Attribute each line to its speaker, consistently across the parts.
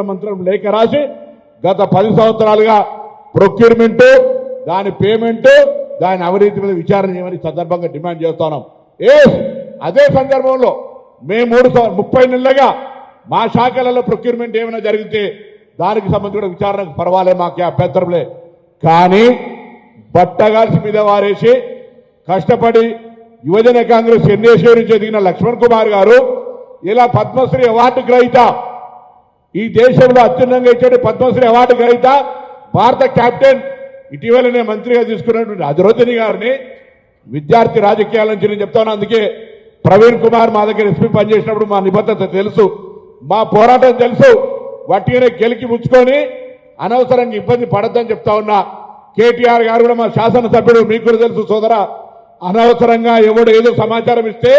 Speaker 1: మంత్రం లేఖ రాసి గత 10 సంవత్సరాలుగా ప్రొక్యూర్మెంట్, దాని పేమెంట్, దాని అవినీతి మీద విచారణ చేయమని సందర్భంగా డిమాండ్ చేస్తున్నాం. అదే సందర్భంలో మేము 30 నెలలుగా మా శాఖలలో ప్రొక్యూర్మెంట్ ఏమైనా జరిగితే దానికి సంబంధించిన విచారణకు పర్వాలే, మాకు అభ్యంతరంలే. కానీ బట్టగాల్సి మీద వారేసి కష్టపడి యువజన కాంగ్రెస్ ఎన్ఏసీ నుంచి ఎదిగిన లక్ష్మణ్ కుమార్ గారు ఇలా పద్మశ్రీ అవార్డు గ్రహీత, ఈ దేశంలో అత్యున్నతంగా ఇచ్చే పద్మశ్రీ అవార్డు గ్రహీత, భారత కెప్టెన్, ఇటీవలనే మంత్రిగా తీసుకున్నటువంటి అధిరోతిని గారిని విద్యార్థి రాజకీయాల నుంచి నేను చెప్తాను. అందుకే ప్రవీణ్ కుమార్ మా దగ్గర ఎస్పీ పనిచేసినప్పుడు మా నిబద్ధత తెలుసు, మా పోరాటం తెలుసు. వట్టిగానే గెలికి ముచ్చుకొని అనవసరంగా ఇబ్బంది పడద్దని చెప్తా ఉన్నా. కేటీఆర్ గారు కూడా మా శాసనసభ్యుడు, మీకు కూడా తెలుసు సోదరా, అనవసరంగా ఎవడు ఏదో సమాచారం ఇస్తే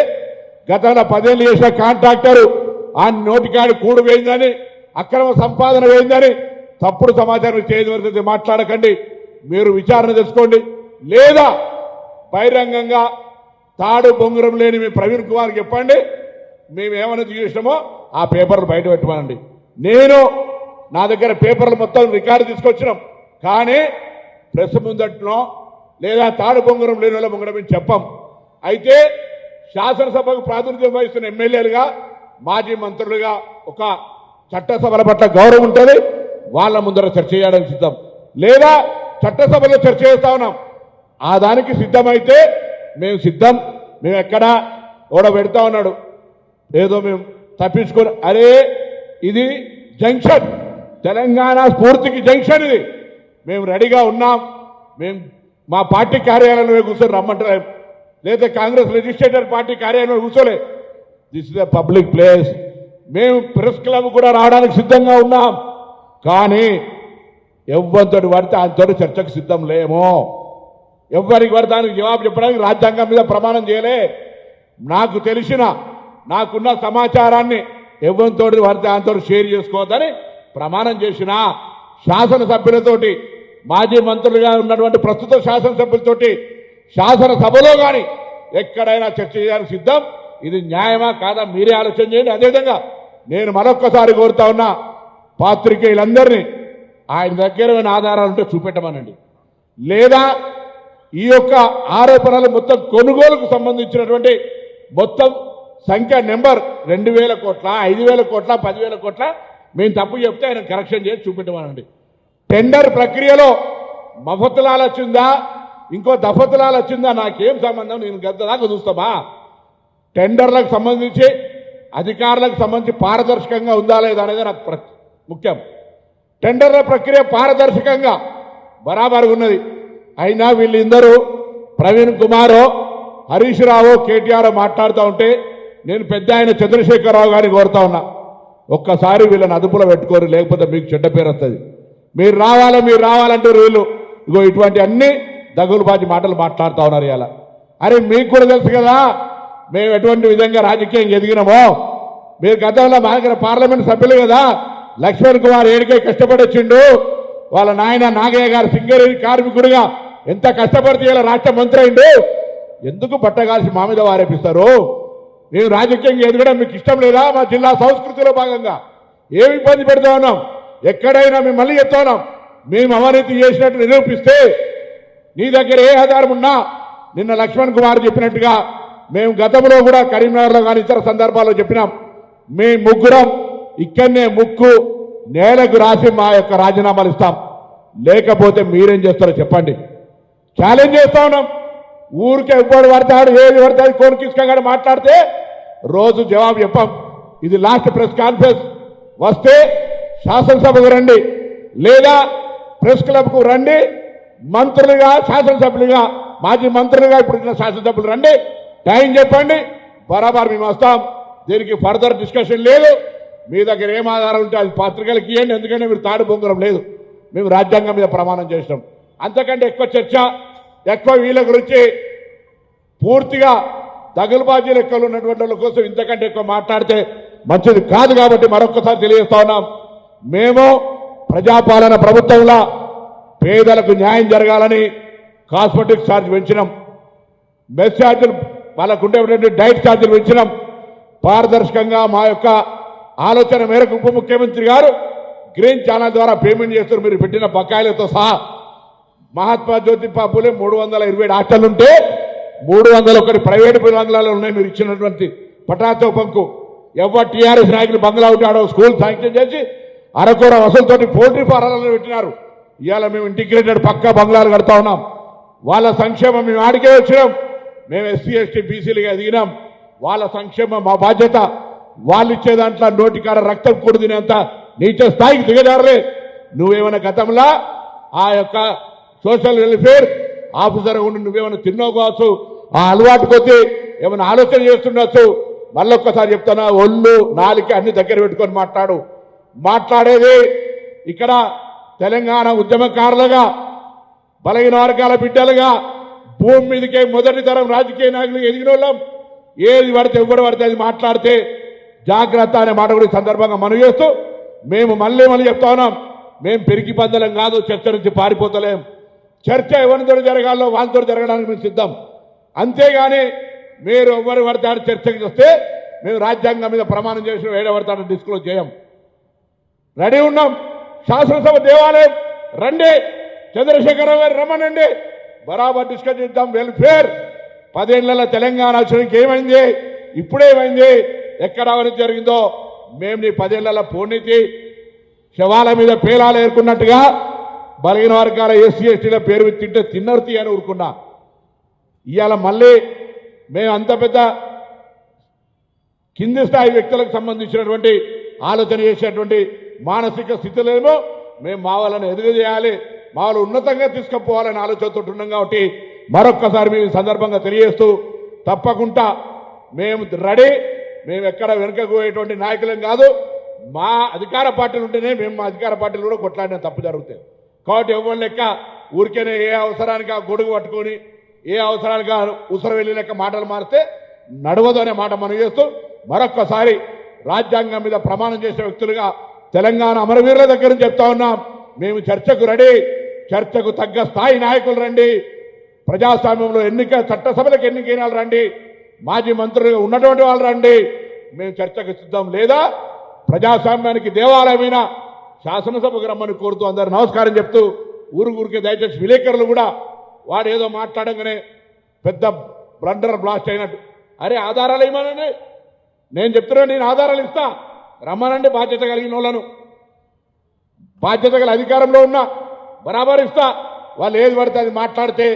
Speaker 1: గతంలో 10 ఏళ్ళు చేసిన కాంట్రాక్టర్ ఆ నోటికాడి కూడు వేయిందని, అక్రమ సంపాదన వేయిందని తప్పుడు సమాచారం చేయవలసింది మాట్లాడకండి. మీరు విచారణ తెలుసుకోండి, లేదా బహిరంగంగా తాడు బొంగురం లేని మీ ప్రవీణ్ కుమార్ చెప్పండి. మేము ఏమైనా చేసినామో ఆ పేపర్లు బయట పెట్టమనండి. నా దగ్గర పేపర్లు మొత్తం రికార్డు తీసుకొచ్చినాం, కానీ ప్రెస్ ముందట్లో లేదా తాడు బొంగురం లేని వాళ్ళ బొంగడం చెప్పం. అయితే శాసనసభకు ప్రాతినిధ్యం వహిస్తున్న ఎమ్మెల్యేలుగా, మాజీ మంత్రులుగా ఒక చట్టసభల పట్ల గౌరవం ఉంటుంది, వాళ్ళ ముందర చర్చ చేయడానికి సిద్ధం. లేదా చట్టసభలో చర్చ చేస్తా ఉన్నాం, ఆ దానికి సిద్ధమైతే మేము సిద్ధం. మేము ఎక్కడా ఓడ పెడతా ఉన్నాడు ఏదో మేము తప్పించుకొని, అరే ఇది జంక్షన్, తెలంగాణ స్ఫూర్తికి జంక్షన్, ఇది మేము రెడీగా ఉన్నాం. మేము మా పార్టీ కార్యాలయంలో కూర్చొని రమ్మంటారు, లేదా కాంగ్రెస్ లెజిస్లేటర్ పార్టీ కార్యాలయంలో కూర్చోలే. This is a public place. మేము ప్రెస్ క్లబ్ కూడా రావడానికి సిద్ధంగా ఉన్నాం, కానీ ఎవరితోటి పడితే ఆయనతో చర్చకు సిద్ధం లేమో. ఎవరికి పడితే దానికి జవాబు చెప్పడానికి రాజ్యాంగం మీద ప్రమాణం చేయలే. నాకు తెలిసిన, నాకున్న సమాచారాన్ని ఎవరితో పడితే ఆయనతో షేర్ చేసుకోవద్దని ప్రమాణం చేసిన శాసనసభ్యులతోటి, మాజీ మంత్రులుగా ఉన్నటువంటి ప్రస్తుత శాసనసభ్యులతోటి శాసనసభలో కానీ ఎక్కడైనా చర్చ చేయడానికి సిద్ధం. ఇది న్యాయమా కాదా మీరే ఆలోచన చేయండి. అదేవిధంగా నేను మరొక్కసారి కోరుతా ఉన్నా పాత్రికేయులందరినీ, ఆయన దగ్గర ఆధారాలు ఉంటే చూపెట్టమనండి, లేదా ఈ యొక్క ఆరోపణలు మొత్తం కొనుగోలుకు సంబంధించినటువంటి మొత్తం సంఖ్య నెంబర్ 2,000 కోట్ల, 5,000 కోట్ల, 10,000 కోట్ల మేము తప్పు చెప్తే ఆయన కరెక్షన్ చేసి చూపెట్టమనండి. టెండర్ ప్రక్రియలో మఫతులాలు వచ్చిందా, ఇంకో దఫతులాలు వచ్చిందా, నాకేం సంబంధం, నేను గద్ద దాకా చూస్తామా? టెండర్లకు సంబంధించి అధికారులకు సంబంధించి పారదర్శకంగా ఉందా లేదా అనేది నాకు ముఖ్యం. టెండర్ల ప్రక్రియ పారదర్శకంగా బరాబరుగా ఉన్నది. అయినా వీళ్ళందరూ ప్రవీణ్ కుమారో, హరీష్ రావో, కేటీఆర్ మాట్లాడుతూ ఉంటే నేను పెద్ద ఆయన చంద్రశేఖరరావు గారిని కోరుతా ఉన్నా, ఒక్కసారి వీళ్ళని అదుపులో పెట్టుకోరు, లేకపోతే మీకు చెడ్డ పేరు వస్తుంది. మీరు రావాలంటే వీళ్ళు ఇగో ఇటువంటి అన్ని దగులుబాజీ మాటలు మాట్లాడుతూ ఉన్నారు ఇలా. అరే మీకు కూడా తెలుసు కదా మేము ఎటువంటి విధంగా రాజకీయం ఎదిగినామో. మీరు గతంలో మా దగ్గర పార్లమెంట్ సభ్యులు కదా, లక్ష్మణ్ కుమార్ ఏడికే కష్టపడి వచ్చిండు, వాళ్ళ నాయన నాగయ్య గారు సింగరేణి కార్మికుడిగా ఎంత కష్టపడితే ఇలా రాష్ట్ర మంత్రి అయిండు. ఎందుకు బట్టగాల్సి మా మీద వారేపిస్తారు? మేము రాజకీయంగా ఎదగడం మీకు ఇష్టం లేదా? మా జిల్లా సంస్కృతిలో భాగంగా ఏమి ఇబ్బంది పెడతా ఉన్నాం? ఎక్కడైనా మేము మళ్ళీ చెప్తా ఉన్నాం, మేము అవినీతి చేసినట్టు నిరూపిస్తే నీ దగ్గర ఏ ఆధారం ఉన్నా, నిన్న లక్ష్మణ్ కుమార్ చెప్పినట్టుగా మేము గతంలో కూడా కరీంనగర్లో కానీ ఇతర సందర్భాల్లో చెప్పినాం, మేము ముగ్గురం ఇక్కడనే ముక్కు నేలకు రాసి మా యొక్క రాజీనామాలు ఇస్తాం. లేకపోతే మీరేం చేస్తారో చెప్పండి. ఛాలెంజ్ చేస్తా ఉన్నాం. ఊరికే ఎప్పుడు పడతాడు, ఏది పడతాడు, కోరికిస్కాడు మాట్లాడితే రోజు జవాబు చెప్పాం. ఇది లాస్ట్ ప్రెస్ కాన్ఫరెన్స్. వస్తే శాసనసభకు రండి, లేదా ప్రెస్ క్లబ్కు రండి. మంత్రులుగా, శాసనసభ్యులుగా, మాజీ మంత్రులుగా ఇప్పుడు శాసనసభ్యులు రండి, టైం చెప్పండి, బరాబర్ మేము వస్తాం. దీనికి ఫర్దర్ డిస్కషన్ లేదు. మీ దగ్గర ఏం ఆధారం ఉంటే అది పత్రికలకు ఇవ్వండి, ఎందుకంటే మీరు తాడు బొంగరం లేదు. మేము రాజ్యాంగం మీద ప్రమాణం చేసినాం. అంతకంటే ఎక్కువ చర్చ, ఎక్కువ వీళ్ళ గురించి పూర్తిగా దగులుబాజీ లెక్కలు ఉన్నటువంటి వాళ్ళ కోసం ఇంతకంటే ఎక్కువ మాట్లాడితే మంచిది కాదు. కాబట్టి మరొకసారి తెలియజేస్తా ఉన్నాం, మేము ప్రజాపాలన ప్రభుత్వంలో పేదలకు న్యాయం జరగాలని కాస్మెటిక్ ఛార్జ్ పెంచినాం, మెస్ ఛార్జీలు వాళ్ళకు ఉండేటువంటి డైట్ ఛార్జీలు పెంచినాం. పారదర్శకంగా మా యొక్క ఆలోచన మేరకు ఉప ముఖ్యమంత్రి గారు గ్రీన్ ఛానల్ ద్వారా పేమెంట్ చేస్తారు మీరు పెట్టిన బకాయిలతో సహా. మహాత్మా జ్యోతిబా పూలే 327 హాస్టల్ ఉంటే 301 ప్రైవేట్ బంగ్లాలు ఉన్నాయి. మీరు ఇచ్చినటువంటి పటాతో పంకు ఎవరు టీఆర్ఎస్ నాయకులు బంగ్లా ఉంటాడో స్కూల్ శాంక్షన్ చేసి అరకొర వసతులతోటి పోల్ట్రీ ఫారాలను పెట్టినారు. ఇవాళ మేము ఇంటిగ్రేటెడ్ పక్కా బంగ్లాలు కడతా ఉన్నాం. వాళ్ళ సంక్షేమం మేము ఆడికే వచ్చినాం. మేము ఎస్సీ ఎస్టీ బీసీలుగా ఎదిగినాం. వాళ్ళ సంక్షేమం మా బాధ్యత. వాళ్ళు ఇచ్చే దాంట్లో నోటికాడ రక్తం కూడి తినేంత నీచ స్థాయికి దిగజారలే. నువ్వేమైనా గతంలో ఆ యొక్క సోషల్ వెల్ఫేర్ ఆఫీసర్ ఉండి నువ్వేమైనా తిన్నావు కావచ్చు, ఆ అలవాటు కొద్దీ ఏమైనా ఆలోచన చేస్తుండొచ్చు. మళ్ళొక్కసారి చెప్తానా, ఒళ్ళు నాలుక అన్ని దగ్గర పెట్టుకొని మాట్లాడేది ఇక్కడ తెలంగాణ ఉద్యమకారులుగా బలహీన వర్గాల బిడ్డలుగా భూమి మీదకే మొదటి తరం రాజకీయ నాయకులు ఎదిగిన వాళ్ళం. ఏది పడితే ఎవరు పడితే అది మాట్లాడితే జాగ్రత్త అనే మాట కూడా సందర్భంగా మనం చేస్తూ మేము మళ్ళీ చెప్తా ఉన్నాం. మేము పెరిగి పందలం కాదు, చర్చ నుంచి పారిపోతలేం. చర్చ ఎవరితో జరగాలో వాళ్ళతో జరగడానికి మేము సిద్ధం. అంతేగాని మీరు ఎవరు పడతాడు చర్చకి వస్తే మేము రాజ్యాంగం మీద ప్రమాణం చేసిన ఏడబడతాడని డిస్క్లోజ్ చేయం. రెడీ ఉన్నాం. శాసనసభ దేవాలయం రండి, చంద్రశేఖరరావు గారు రమ్మనండి, బరాబర్ డిస్కస్ చేద్దాం. వెల్ఫేర్ 10 ఏళ్ల తెలంగాణ వచ్చడానికి ఏమైంది, ఇప్పుడేమైంది, ఎక్కడ అవినీతి జరిగిందో మేము నీ 10 ఏళ్ల పూర్ణితి శవాల మీద పేలాలు ఏరుకున్నట్టుగా బలహీన వర్గాల ఎస్సీ ఎస్టీల పేరు తింటే తిన్నర్తి అని ఊరుకున్నా. ఇవాళ మళ్ళీ మేము అంత పెద్ద కింది స్థాయి వ్యక్తులకు సంబంధించినటువంటి ఆలోచన చేసేటువంటి మానసిక స్థితిలేమో మేము మా వాళ్ళని ఎదుగుచేయాలి, మా వాళ్ళు ఉన్నతంగా తీసుకుపోవాలని ఆలోచనతో ఉన్నాం. కాబట్టి మరొక్కసారి మేము ఈ సందర్భంగా తెలియజేస్తూ తప్పకుండా మేము రెడీ. మేము ఎక్కడ వెనుకపోయేటువంటి నాయకులం కాదు. మా అధికార పార్టీలు ఉంటేనే మేము మా అధికార పార్టీలు కూడా కొట్లాడిన తప్పు జరుగుతాయి. కాబట్టి ఎవరి లెక్క ఊరికేనే ఏ అవసరానికి ఆ గొడుగు పట్టుకొని ఏ అవసరానికి ఉసరు వెళ్ళి లెక్క మాటలు మారితే నడవదు అనే మాట మనం చేస్తూ మరొక్కసారి రాజ్యాంగం మీద ప్రమాణం చేసే వ్యక్తులుగా తెలంగాణ అమరవీరుల దగ్గర నుంచి చెప్తా ఉన్నాం. మేము చర్చకు రెడీ. చర్చకు తగ్గ స్థాయి నాయకులు రండి. ప్రజాస్వామ్యంలో చట్టసభలకు ఎన్నికైన వాళ్ళు రండి. మాజీ మంత్రులుగా ఉన్నటువంటి వాళ్ళు రండి. మేము చర్చకు సిద్ధం. లేదా ప్రజాస్వామ్యానికి దేవాలయమైన శాసనసభకు రమ్మని కోరుతూ అందరు నమస్కారం చెప్తూ ఊరికే దయచేసి విలేకరులు కూడా వాడు ఏదో మాట్లాడంగానే పెద్ద బ్లండర్ బ్లాస్ట్ అయినట్టు అరే ఆధారాలు ఇవ్వమనండి. నేను చెప్తున్నా, నేను ఆధారాలు ఇస్తా, రమ్మనండి. బాధ్యత కలిగిన వాళ్ళను, బాధ్యత గల అధికారంలో ఉన్నా బరాబర్ ఇస్తా. వాళ్ళు ఏది పడితే అది మాట్లాడితే,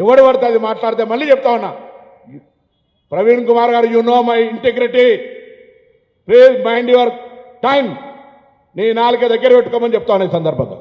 Speaker 1: ఎవడు పడితే అది మాట్లాడితే మళ్ళీ చెప్తా ఉన్నా, ప్రవీణ్ కుమార్ గారు, you know my integrity, please mind your time. నీ నాలుక దగ్గర పెట్టుకోమని చెప్తా ఉన్నా ఈ సందర్భంగా.